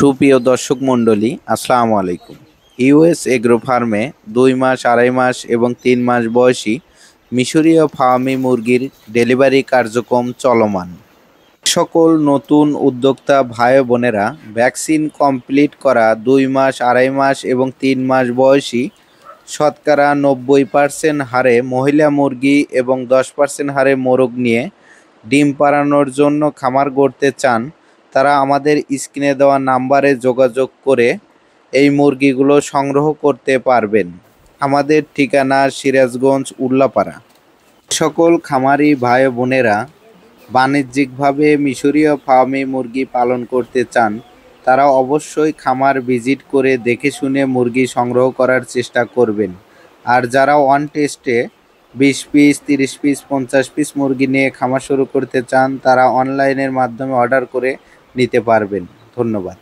সুপ্রিয় দর্শক মণ্ডলী, আসসালামু আলাইকুম। ইউএস এগ্রো ফার্মে 2 মাস, 2.5 মাস এবং 3 মাস বয়সী মিশরীয় ফার্মি মুরগির ডেলিভারি কার্যক্রম চলমান। সকল নতুন উদ্যোক্তা ভাই বোনেরা ভ্যাকসিন কমপ্লিট করা 2 মাস, 2.5 মাস এবং 3 মাস বয়সী শতকরা 90% হারে মহিলা মুরগি এবং 10% হারে মোরগ নিয়ে ডিম পাড়ানোর জন্য খামার গড়তে চান, তারা আমাদের স্ক্রিনে দেওয়া নাম্বারে যোগাযোগ করে এই মুরগিগুলো সংগ্রহ করতে পারবেন। আমাদের ঠিকানা সিরাজগঞ্জ, উল্লাপাড়া। সকল খামারি ভাই বোনেরা বাণিজ্যিকভাবে মিশরীয় ফার্মে মুরগি পালন করতে চান, তারা অবশ্যই খামার ভিজিট করে দেখে শুনে মুরগি সংগ্রহ করার চেষ্টা করবেন। আর যারা ওয়ান টেস্টে 20 পিস, 30 পিস, 50 পিস মুরগি নিয়ে খামার শুরু করতে চান, তারা অনলাইনের মাধ্যমে অর্ডার করে নিতে পারবেন। ধন্যবাদ।